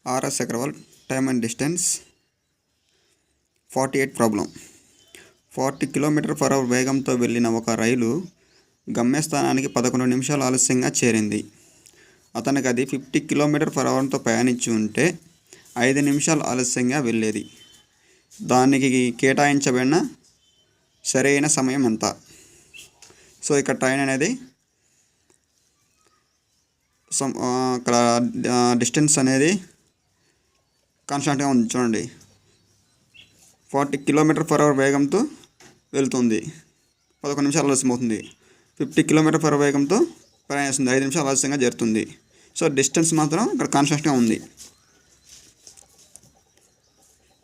R.S. Agrawal, time and distance 48 problem. 40 km/h వేగంతో వెళ్ళిన ఒక రైలు గమ్యస్థానానికి 11 నిమిషాలు ఆలస్యంగా చేరింది. అతనికి అది 50 km/hతో ప్రయాణించి ఉంటే 5 నిమిషాలు ఆలస్యంగా వెళ్ళేది. దానికి కేటాయించబడిన సరైన సమయం ఎంత? సో ఇక్కడ ట్రైన్ అనేది ఇక్కడ డిస్టెన్స్ అనేది కాన్స్టాంట్గా ఉంది. చూడండి, 40 km/h వేగంతో వెళ్తుంది, 11 నిమిషాలు ఆలస్యం అవుతుంది. 50 km/h వేగంతో ప్రయాణిస్తుంది, 5 నిమిషాలు ఆలస్యంగా చేరుతుంది. సో డిస్టెన్స్ మాత్రం ఇక్కడ కాన్స్టాంట్గా ఉంది.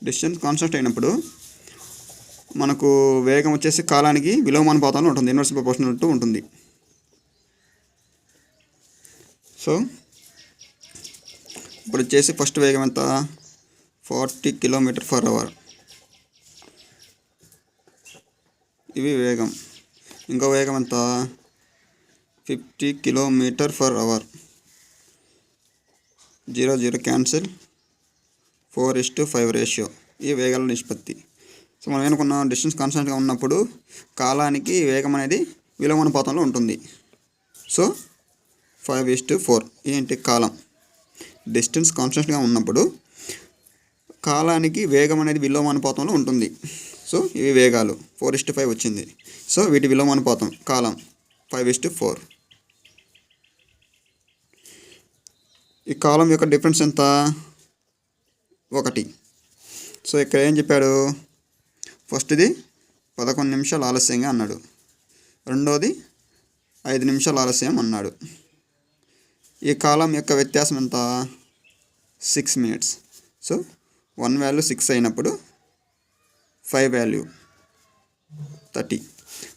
డిస్టెన్స్ కాన్స్టాంట్ అయినప్పుడు మనకు వేగం వచ్చేసి కాలానికి విలోమానుపాతంలో ఉంటుంది, ఇన్వర్స్ ప్రపోర్షనల్ టు ఉంటుంది. సో ఇప్పుడు వచ్చేసి ఫస్ట్ వేగం ఎంత? 40 km/h. ఇవి వేగం. ఇంకో వేగం ఎంత? 50 km/h. 0 cancel, 4:5 ratio. ఈ వేగాల నిష్పత్తి. సో మనం ఏమనుకున్నాం, డిస్టెన్స్ కాన్స్టాంట్గా ఉన్నప్పుడు కాలానికి వేగం అనేది విలోమానుపాతంలో ఉంటుంది. సో 5:4 ఏంటి? కాలం. డిస్టెన్స్ కాన్స్టాంట్గా ఉన్నప్పుడు కాలానికి వేగం అనేది విలోమానుపాతంలో ఉంటుంది. సో ఇవి వేగాలు. 4:5 వచ్చింది. సో వీటి విలోమానుపాతం కాలం 5:4. ఈ కాలం యొక్క డిఫరెన్స్ ఎంత? 1. సో ఇక్కడ ఏం చెప్పాడు? ఫస్ట్ది 11 నిమిషాలు ఆలస్యంగా అన్నాడు, రెండోది 5 నిమిషాలు ఆలస్యం అన్నాడు. ఈ కాలం యొక్క వ్యత్యాసం ఎంత? 6 minutes. సో 1 వాల్యూ 6 అయినప్పుడు 5 వాల్యూ 30.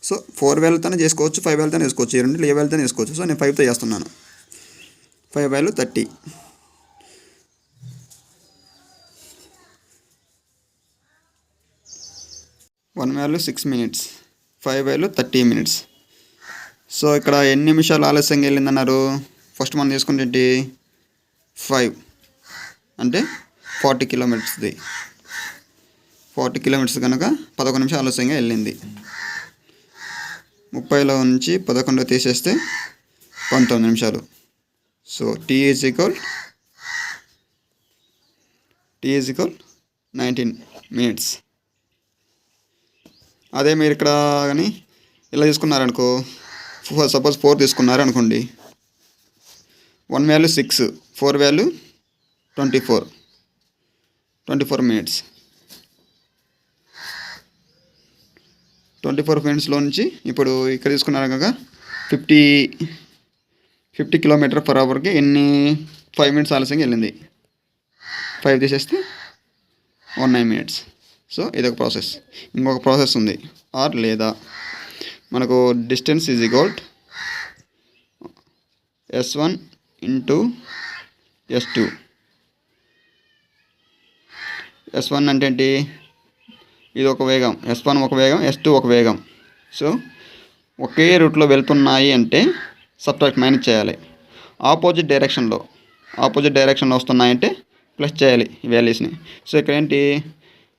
సో 4 వాల్యూతోనే చేసుకోవచ్చు, 5 వాల్యూతోనే వేసుకోవచ్చు, ఈ రెండు ఏ వాల్యూతోనే వేసుకోవచ్చు. సో నేను 5తో చేస్తున్నాను. 5 value 30. One value 6 minutes, 5 value 30 minutes. So ఇక్కడ ఎన్ని నిమిషాలు ఆలస్యంగా వెళ్ళిందన్నారు? ఫస్ట్ మనం తీసుకుంటే 5 అంటే 40 kilometers. 40 kilometers కనుక 11 నిమిషాలు ఆలస్యంగా వెళ్ళింది. 30లో నుంచి 11 తీసేస్తే 19 నిమిషాలు. So T is equal 19 minutes. అదే మీరు ఇక్కడ కానీ ఇలా తీసుకున్నారనుకో, సపోజ్ 4 తీసుకున్నారు అనుకోండి, 1 వాల్యూ 6, 4 వాల్యూ 24 minutes. 24 minutesలో నుంచి ఇప్పుడు ఇక్కడ తీసుకున్నారు కనుక 50 km/hకి ఎన్ని 5 minutes ఆలస్యంగా వెళ్ళింది. 5 తీసేస్తే 19 minutes. సో ఇదొక ప్రాసెస్. ఇంకొక ప్రాసెస్ ఉంది, ఆర్ లేదా మనకు distance is equal S1 into S2. S1 అంటే ఏంటి? ఇది ఒక వేగం, S1 ఒక వేగం, S2 ఒక వేగం. సో ఒకే రూట్లో వెళ్తున్నాయి అంటే సబ్ట్రాక్ట్ మైనస్ చేయాలి. ఆపోజిట్ డైరెక్షన్లో వస్తున్నాయంటే ప్లస్ చేయాలి ఈ వాల్యూస్ని. సో ఇక్కడ ఏంటి,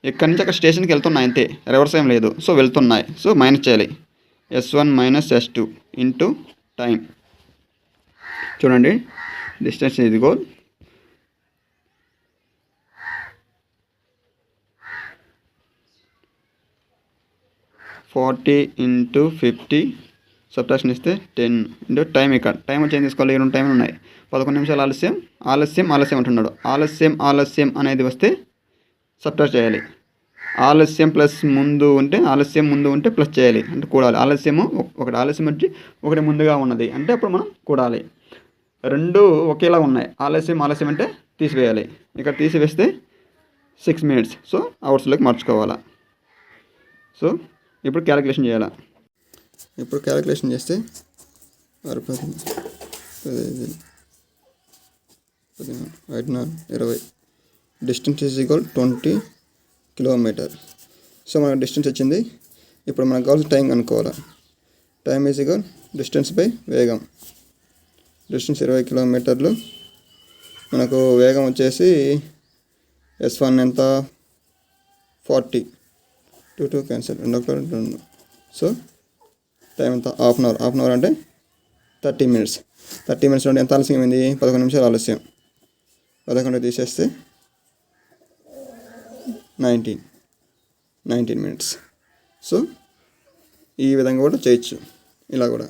ఇక్కడ నుంచి అక్కడ స్టేషన్కి వెళ్తున్నాయి అంతే, రివర్స్ ఏం లేదు. సో వెళ్తున్నాయి, సో మైనస్ చేయాలి. S1 minus S2 into time. చూడండి, డిస్టెన్స్ ఇది గోల్ 40 ఇంటూ 50, సబ్ట్రాక్షన్ ఇస్తే 10 ఇంటూ టైం. ఇక్కడ టైం వచ్చి ఏం తీసుకోవాలి? 2 టైంలు ఉన్నాయి. 11 నిమిషాలు ఆలస్యం అంటున్నాడు. ఆలస్యం అనేది వస్తే సబ్ట్రాక్ట్ చేయాలి. ఆలస్యం ముందు ఉంటే ప్లస్ చేయాలి, అంటే కూడాలి. ఆలస్యం వచ్చి ఒకటి ముందుగా ఉన్నది అంటే అప్పుడు మనం కూడాలి. రెండు ఒకేలా ఉన్నాయి. ఆలస్యం అంటే తీసివేయాలి. ఇక్కడ తీసివేస్తే 6 minutes. సో అవర్స్లోకి మార్చుకోవాలా. సో ఇప్పుడు క్యాలిక్యులేషన్ చేయాలా. ఇప్పుడు క్యాలిక్యులేషన్ చేస్తే 20 distance is equal 20 km. So మనకు డిస్టెన్స్ వచ్చింది. ఇప్పుడు మనకు కావాల్సిన టైం కనుక్కోవాలా. Time is equal distance by వేగం. డిస్టెన్స్ 20 km, మనకు వేగం వచ్చేసి S1 ఎంత 40, 2 క్యాన్సిల్, 2 సో టైం ఎంత హాఫ్ అన్ అవర్ అంటే 30 minutes. 30 minutes నుండి ఎంత ఆలస్యమైంది 11 నిమిషాలు ఆలస్యం. 11 తీసేస్తే 19 minutes. సో ఈ విధంగా కూడా చేయొచ్చు ఇలా కూడా.